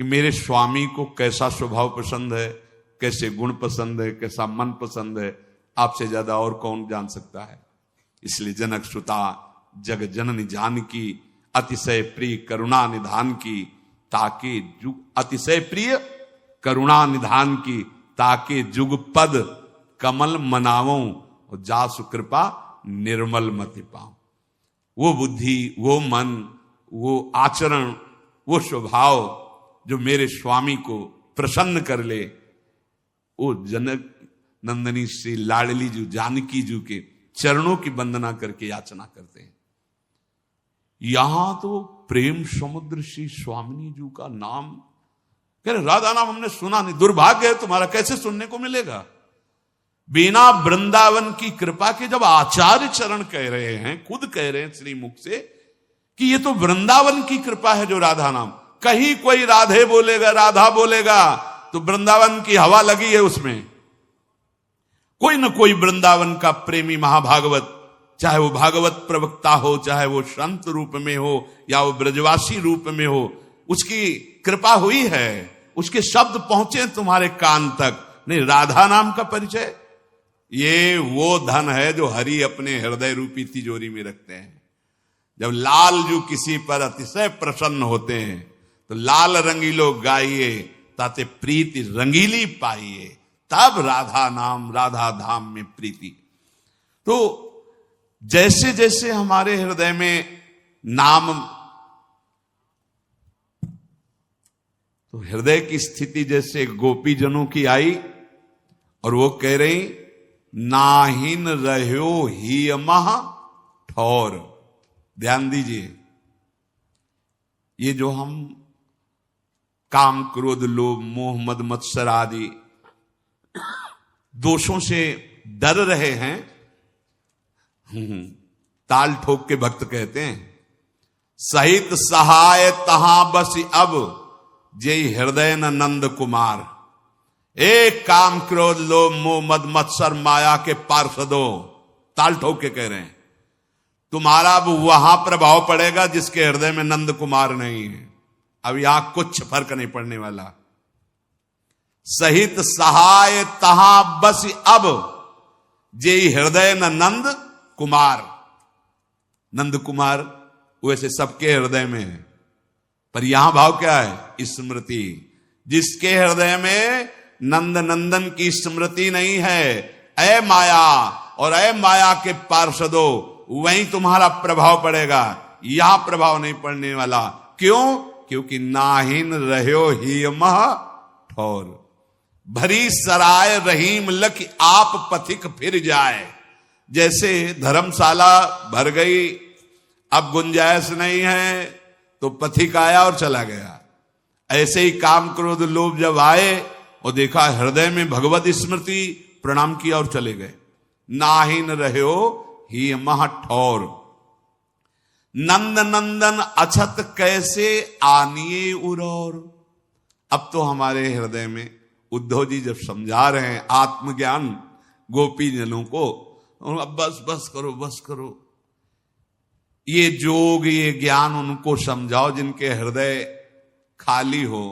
कि मेरे स्वामी को कैसा स्वभाव पसंद है, कैसे गुण पसंद है, कैसा मन पसंद है, आपसे ज्यादा और कौन जान सकता है। इसलिए जनक सुता जग जननी जानकी, अतिशय प्रिय करुणा निधान की, ताके जुग अतिशय प्रिय करुणा निधान की, ताके जुग पद कमल मनावों, और जासु कृपा निर्मल मति पाऊं। वो बुद्धि, वो मन, वो आचरण, वो स्वभाव जो मेरे स्वामी को प्रसन्न कर ले, वो जनक नंदनी श्री लाडली जी जानकी जी के चरणों की वंदना करके याचना करते हैं। यहां तो प्रेम समुद्र श्री स्वामिनी जी का नाम, कह रहे राधा नाम हमने सुना नहीं, दुर्भाग्य है तुम्हारा, कैसे सुनने को मिलेगा। बिना वृंदावन की कृपा के जब आचार्य चरण कह रहे हैं, खुद कह रहे हैं श्री मुख से कि ये तो वृंदावन की कृपा है जो राधा नाम, कहीं कोई राधे बोलेगा, राधा बोलेगा तो वृंदावन की हवा लगी है उसमें। कोई न कोई वृंदावन का प्रेमी महाभागवत, चाहे वो भागवत प्रवक्ता हो, चाहे वो संत रूप में हो या वो ब्रजवासी रूप में हो, उसकी कृपा हुई है, उसके शब्द पहुंचे तुम्हारे कान तक। नहीं, राधा नाम का परिचय ये वो धन है जो हरि अपने हृदय रूपी तिजोरी में रखते हैं। जब लाल जो किसी पर अतिशय प्रसन्न होते हैं तो लाल रंगीलो गाइए, ताते प्रीति रंगीली पाइए, तब राधा नाम राधा धाम में प्रीति। तो जैसे जैसे हमारे हृदय में नाम, तो हृदय की स्थिति जैसे गोपी जनों की आई और वो कह रही नाहिन रह्यो ही महा ठौर। ध्यान दीजिए, ये जो हम काम क्रोध लोभ मोह मद मत्सर आदि दोषों से डर रहे हैं, ताल ठोक के भक्त कहते हैं सहित सहाय तहां बस अब, जय हृदय न नंद कुमार। एक काम क्रोध लोभ मोह मद मत्सर माया के पार्षदों, ताल ठोक के कह रहे हैं तुम्हारा अब वहां प्रभाव पड़ेगा जिसके हृदय में नंद कुमार नहीं है। अब यहां कुछ फर्क नहीं पड़ने वाला। सहित सहाय तहां बस अब, जय हृदय न नंद कुमार। नंद कुमार वैसे सबके हृदय में है, पर यहां भाव क्या है? स्मृति। जिसके हृदय में नंद नंदन की स्मृति नहीं है, ऐ माया और ऐ माया के पार्षदों, वहीं तुम्हारा प्रभाव पड़ेगा, यहां प्रभाव नहीं पड़ने वाला। क्यों? क्योंकि नाहिन रह्यो ही मह ठौर। भरी सराय रहीम लख आप पथिक फिर जाए। जैसे धर्मशाला भर गई, अब गुंजाइश नहीं है तो पथिक आया और चला गया। ऐसे ही काम क्रोध लोभ जब आए और देखा हृदय में भगवत स्मृति, प्रणाम किया और चले गए। नाहिन रह्यो ही मह ठौर। नंद नंदन अछत कैसे आनिए उरौर। अब तो हमारे हृदय में उद्धव जी जब समझा रहे हैं आत्मज्ञान गोपी जनों को, अब बस बस करो, बस करो। ये जोग ये ज्ञान उनको समझाओ जिनके हृदय खाली हो।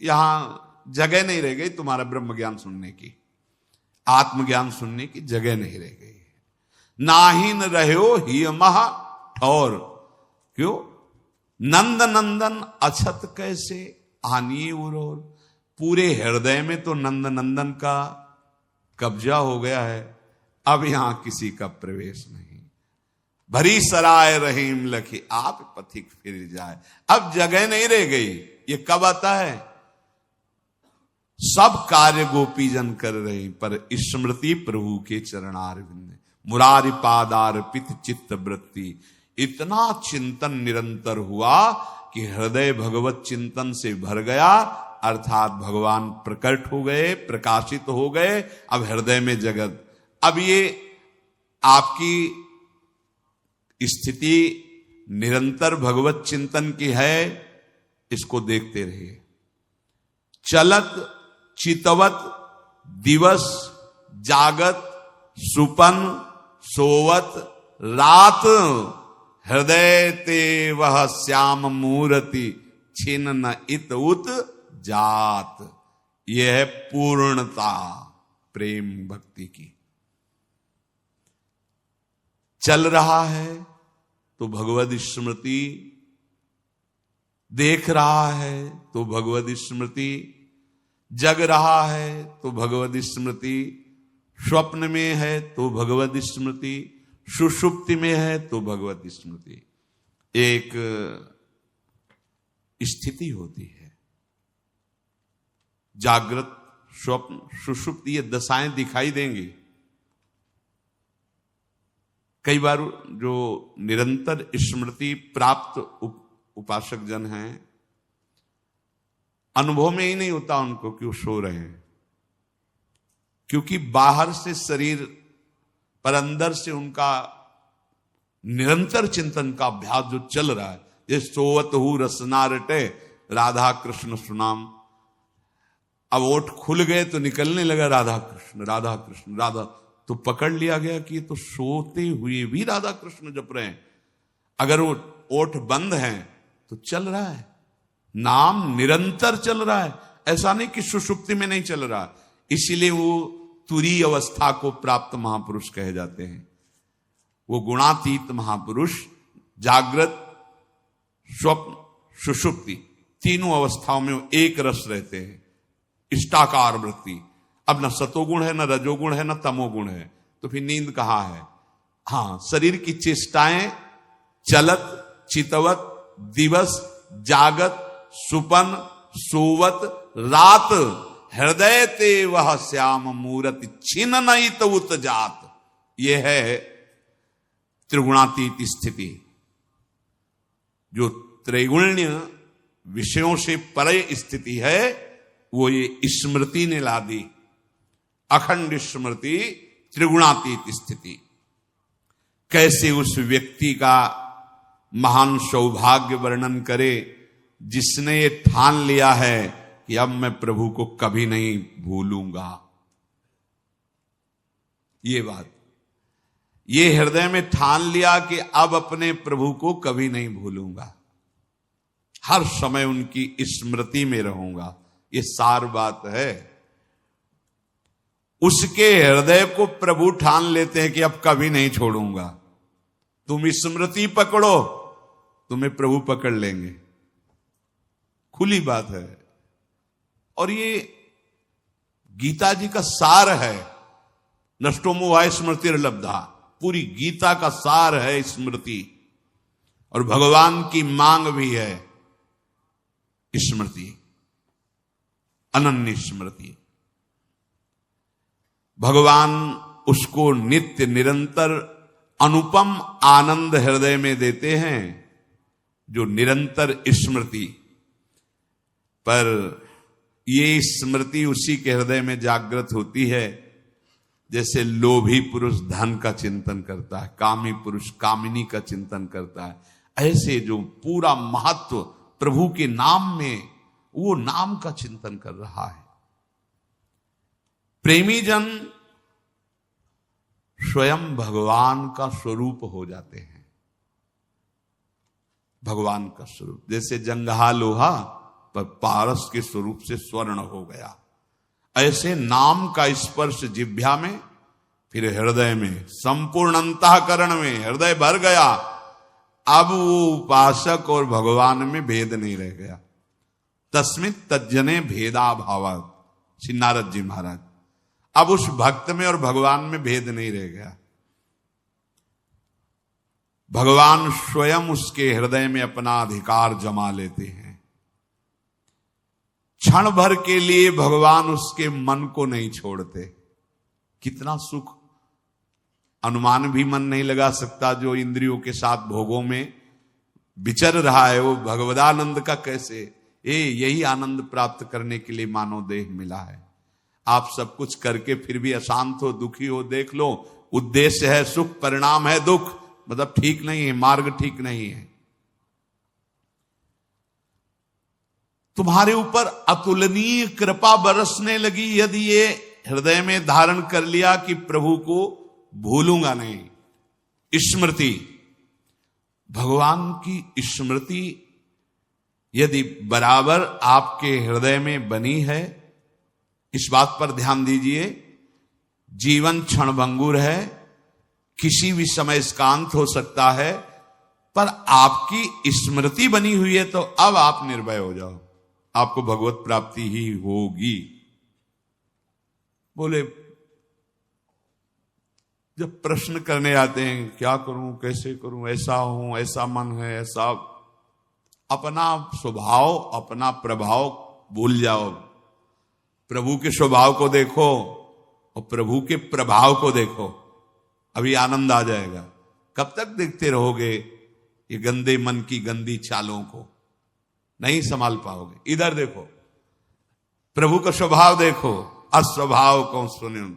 यहां जगह नहीं रह गई तुम्हारा ब्रह्म ज्ञान सुनने की, आत्मज्ञान सुनने की जगह नहीं रह गई। नाहिन रह्यो ही महा ठौर। क्यों? नंद नंदन अछत कैसे आनिए उरौर। पूरे हृदय में तो नंद नंदन का कब्जा हो गया है, अब यहां किसी का प्रवेश नहीं। भरी सराय रहीम लखी आप पथिक फिर जाए। अब जगह नहीं रह गई। ये कब आता है? सब कार्य गोपीजन कर रहे, पर स्मृति प्रभु के चरणारविंद, मुरारी पादार्पित चित्त वृत्ति। इतना चिंतन निरंतर हुआ कि हृदय भगवत चिंतन से भर गया, अर्थात भगवान प्रकट हो गए, प्रकाशित हो गए। अब हृदय में जगत। अब ये आपकी स्थिति निरंतर भगवत चिंतन की है, इसको देखते रहिए। चलत चितवत दिवस जागत सुपन सोवत रात, हृदय ते वह श्याम मूर्ति छिन्न इत उत जात। यह है पूर्णता प्रेम भक्ति की। चल रहा है तो भगवद स्मृति, देख रहा है तो भगवद स्मृति, जग रहा है तो भगवद स्मृति, स्वप्न में है तो भगवद स्मृति, सुषुप्ति में है तो भगवद स्मृति। एक स्थिति होती है, जागृत, स्वप्न, सुषुप्ति, ये दशाएं दिखाई देंगी। कई बार जो निरंतर स्मृति प्राप्त उपासक जन हैं, अनुभव में ही नहीं होता उनको कि वो सो रहे हैं, क्योंकि बाहर से शरीर पर अंदर से उनका निरंतर चिंतन का अभ्यास जो चल रहा है। ये सोवत हु रसना रटे राधा कृष्ण सुनाम। अब ओठ खुल गए तो निकलने लगा राधा कृष्ण राधा कृष्ण राधा, तो पकड़ लिया गया कि ये तो सोते हुए भी राधा कृष्ण जप रहे हैं। अगर वो ओठ बंद हैं तो चल रहा है, नाम निरंतर चल रहा है, ऐसा नहीं कि सुषुप्ति में नहीं चल रहा। इसीलिए वो तुरीय अवस्था को प्राप्त महापुरुष कहे जाते हैं। वो गुणातीत महापुरुष जागृत, स्वप्न, सुषुप्ति तीनों अवस्थाओं में वो एक रस रहते हैं, इष्टाकार वृत्ति। अब न सतोगुण है, न रजोगुण है, न तमोगुण है, तो फिर नींद कहाँ है? हाँ, शरीर की चेष्टाएं चलत चितवत दिवस जागत सुपन सोवत रात, हृदय ते वह श्याम मूरत छिन नहीं तो उत जात। यह है त्रिगुणातीत स्थिति। जो त्रैगुण्य विषयों से परे स्थिति है वो ये स्मृति ने ला दी। अखंड स्मृति, त्रिगुणातीत स्थिति। कैसे उस व्यक्ति का महान सौभाग्य वर्णन करे जिसने ये ठान लिया है कि अब मैं प्रभु को कभी नहीं भूलूंगा। ये बात, ये हृदय में ठान लिया कि अब अपने प्रभु को कभी नहीं भूलूंगा, हर समय उनकी स्मृति में रहूंगा। ये सार बात है। उसके हृदय को प्रभु ठान लेते हैं कि अब कभी नहीं छोड़ूंगा। तुम स्मृति पकड़ो, तुम्हें प्रभु पकड़ लेंगे, खुली बात है। और ये गीता जी का सार है। नष्टो मोहाय स्मृतिर्लब्धा, पूरी गीता का सार है स्मृति। और भगवान की मांग भी है स्मृति, अनन्य स्मृति। भगवान उसको नित्य निरंतर अनुपम आनंद हृदय में देते हैं जो निरंतर स्मृति। पर ये स्मृति उसी के हृदय में जागृत होती है जैसे लोभी पुरुष धन का चिंतन करता है, कामी पुरुष कामिनी का चिंतन करता है। ऐसे जो पूरा महत्व प्रभु के नाम में, वो नाम का चिंतन कर रहा है। प्रेमी जन स्वयं भगवान का स्वरूप हो जाते हैं। भगवान का स्वरूप, जैसे जंगहा लोहा पर पारस के स्वरूप से स्वर्ण हो गया, ऐसे नाम का स्पर्श जिह्वा में, फिर हृदय में, संपूर्ण अंतःकरण में हृदय भर गया। अब वो उपासक और भगवान में भेद नहीं रह गया। तस्मित् तज्जने भेदा भावात्, श्री नारद जी महाराज। अब उस भक्त में और भगवान में भेद नहीं रह गया। भगवान स्वयं उसके हृदय में अपना अधिकार जमा लेते हैं। क्षण भर के लिए भगवान उसके मन को नहीं छोड़ते। कितना सुख, अनुमान भी मन नहीं लगा सकता। जो इंद्रियों के साथ भोगों में विचर रहा है वो भगवदानंद का कैसे, यही आनंद प्राप्त करने के लिए मानव देह मिला है। आप सब कुछ करके फिर भी अशांत हो, दुखी हो, देख लो। उद्देश्य है सुख, परिणाम है दुख, मतलब ठीक नहीं है, मार्ग ठीक नहीं है। तुम्हारे ऊपर अतुलनीय कृपा बरसने लगी यदि ये हृदय में धारण कर लिया कि प्रभु को भूलूंगा नहीं। स्मृति, भगवान की स्मृति, यदि बराबर आपके हृदय में बनी है, इस बात पर ध्यान दीजिए, जीवन क्षणभंगुर है, किसी भी समय इसका अंत हो सकता है, पर आपकी स्मृति बनी हुई है तो अब आप निर्भय हो जाओ, आपको भगवत प्राप्ति ही होगी। बोले जब प्रश्न करने आते हैं क्या करूं, कैसे करूं, ऐसा हूं, ऐसा मन है, ऐसा, अपना स्वभाव अपना प्रभाव भूल जाओ, प्रभु के स्वभाव को देखो और प्रभु के प्रभाव को देखो, अभी आनंद आ जाएगा। कब तक देखते रहोगे ये गंदे मन की गंदी चालों को, नहीं संभाल पाओगे। इधर देखो, प्रभु का स्वभाव देखो, अस्वभाव को सुनो,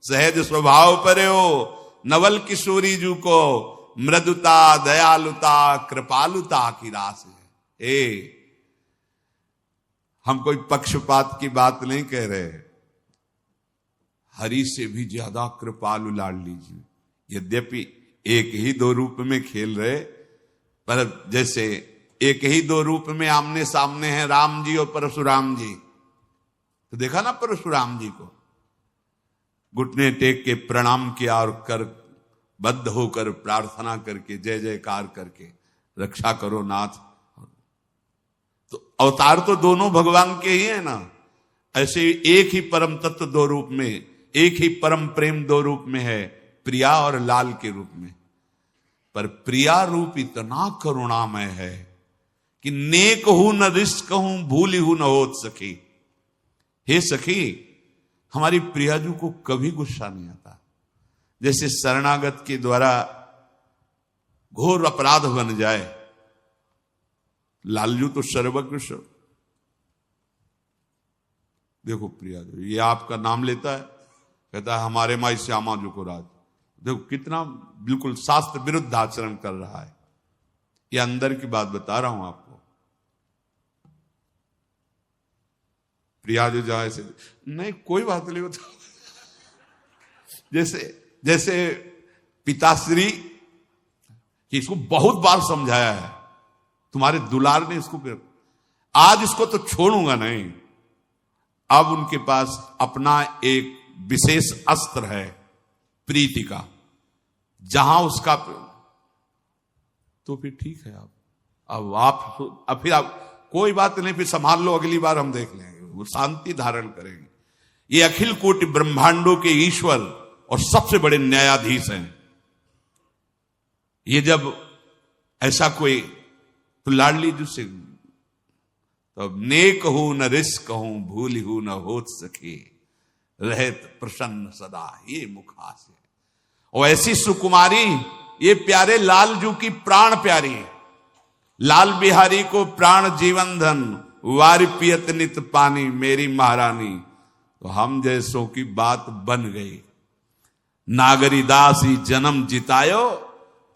सहज स्वभाव परे हो, नवल किशोरी जू को, मृदुता दयालुता कृपालुता की रास है। हम कोई पक्षपात की बात नहीं कह रहे, हरि से भी ज्यादा कृपालु लाडली जी, यद्यपि एक ही दो रूप में खेल रहे, पर जैसे एक ही दो रूप में आमने सामने हैं राम जी और परशुराम जी, तो देखा ना परशुराम जी को घुटने टेक के प्रणाम किया और कर बद्ध होकर प्रार्थना करके जय जयकार करके रक्षा करो नाथ। तो अवतार तो दोनों भगवान के ही है ना, ऐसे एक ही परम तत्व दो रूप में, एक ही परम प्रेम दो रूप में है, प्रिया और लाल के रूप में। पर प्रिया रूप इतना करुणामय है कि नेक हूं न रिश्क हूं, भूली हूं न होत सखी। हे सखी, हमारी प्रियाजू को कभी गुस्सा नहीं आता। जैसे शरणागत के द्वारा घोर अपराध बन जाए, लालजू तो सर्वकृष्ण, देखो प्रियाजू ये आपका नाम लेता है, कहता है हमारे माई श्यामा जू को राज, देखो कितना बिल्कुल शास्त्र विरुद्ध आचरण कर रहा है। ये अंदर की बात बता रहा हूं आपको। प्रिया जो जाए से नहीं, कोई बात नहीं होता। जैसे पिताश्री, इसको बहुत बार समझाया है, तुम्हारे दुलार ने इसको, आज इसको तो छोड़ूंगा नहीं। अब उनके पास अपना एक विशेष अस्त्र है प्रीति का, जहां उसका, तो फिर ठीक है। अब फिर आप कोई बात नहीं, फिर संभाल लो, अगली बार हम देख लेंगे, वो शांति धारण करेंगे। ये अखिल कोटि ब्रह्मांडों के ईश्वर और सबसे बड़े न्यायाधीश हैं। ये जब ऐसा कोई, तो लाडली जी से, तो नेक हूं न रिश्क हूं, भूली हूं न होत सके, रहत प्रसन्न सदा ये मुखास है। और ऐसी सुकुमारी, ये प्यारे लालजू की प्राण प्यारी, लाल बिहारी को प्राण जीवन धन, वारि पियत नित पानी, मेरी महारानी। तो हम जैसों की बात बन गई। नागरी दासी जन्म जितायो,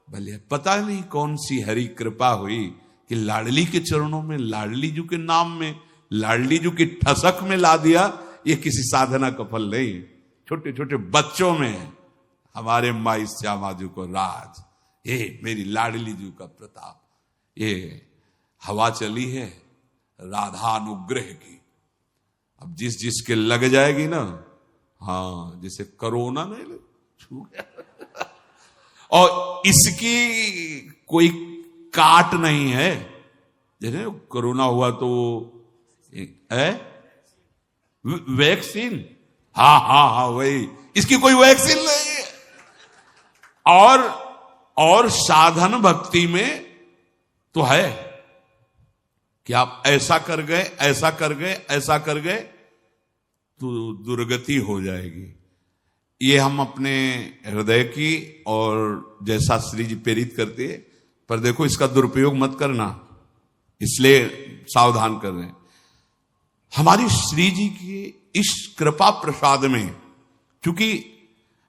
भले पता नहीं कौन सी हरी कृपा हुई कि लाडली के चरणों में, लाडली जू के नाम में, लाडली जू की ठसक में ला दिया। ये किसी साधना का फल नहीं, छोटे छोटे बच्चों में हमारे माई श्यामा जू को राज, ये मेरी लाडली जू का प्रताप। ये हवा चली है राधा अनुग्रह की, अब जिस जिसके लग जाएगी ना, हाँ जैसे कोरोना नहीं छू गया और इसकी कोई काट नहीं है। जैसे कोरोना हुआ तो वैक्सीन, हाँ हाँ हाँ वही, इसकी कोई वैक्सीन नहीं है। और साधन भक्ति में तो है कि आप ऐसा कर गए, ऐसा कर गए, ऐसा कर गए तो दुर्गति हो जाएगी। ये हम अपने हृदय की और जैसा श्री जी प्रेरित करते हैं, पर देखो इसका दुरुपयोग मत करना, इसलिए सावधान कर रहे हैं। हमारी श्री जी की इस कृपा प्रसाद में, क्योंकि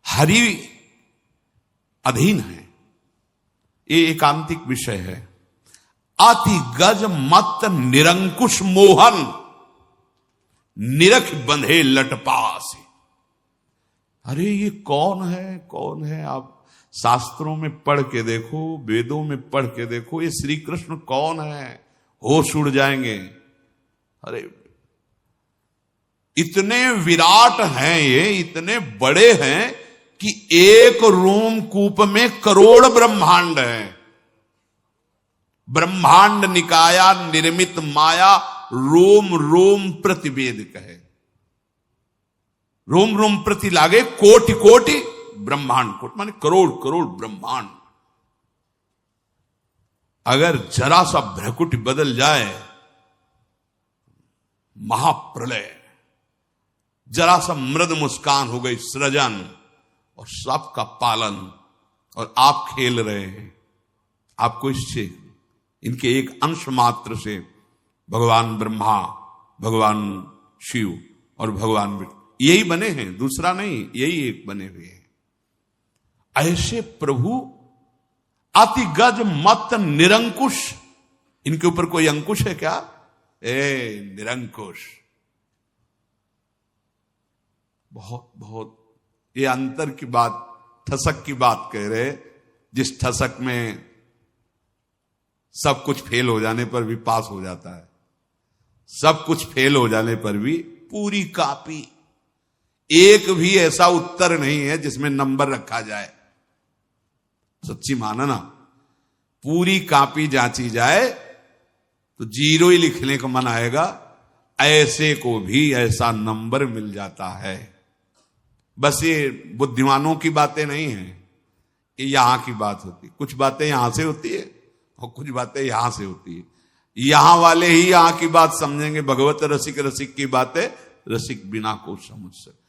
हरि अधीन है, ये एकांतिक विषय है। अति गज मत निरंकुश मोहन, निरख बंधे लटपास। अरे ये कौन है, कौन है? आप शास्त्रों में पढ़ के देखो, वेदों में पढ़ के देखो, ये श्री कृष्ण कौन है? होश उड़ जाएंगे। अरे इतने विराट हैं ये, इतने बड़े हैं कि एक रोमकूप में करोड़ ब्रह्मांड है। ब्रह्मांड निकाया निर्मित माया, रोम रोम प्रतिवेद कहे। रोम रोम प्रति लागे कोटि कोटि ब्रह्मांड, कोटि माने करोड़ करोड़ ब्रह्मांड। अगर जरा सा भ्रकुटी बदल जाए, महाप्रलय। जरा सा मृद मुस्कान हो गई, सृजन और सबका पालन, और आप खेल रहे हैं। आपको इससे, इनके एक अंश मात्र से भगवान ब्रह्मा, भगवान शिव और भगवान विष्णु यही बने हैं, दूसरा नहीं, यही एक बने हुए हैं। ऐसे प्रभु अति गज मत निरंकुश, इनके ऊपर कोई अंकुश है क्या? निरंकुश। बहुत बहुत ये अंतर की बात, ठसक की बात कह रहे। जिस ठसक में सब कुछ फेल हो जाने पर भी पास हो जाता है, सब कुछ फेल हो जाने पर भी पूरी कॉपी, एक भी ऐसा उत्तर नहीं है जिसमें नंबर रखा जाए। सच्ची माना ना, पूरी कॉपी जांची जाए तो 0 ही लिखने का मन आएगा। ऐसे को भी ऐसा नंबर मिल जाता है। बस ये बुद्धिमानों की बातें नहीं है, ये यहां की बात होती। कुछ बातें यहां से होती है और कुछ बातें यहां से होती है। यहां वाले ही यहां की बात समझेंगे। भगवत रसिक रसिक की बातें रसिक बिना को समझ सके।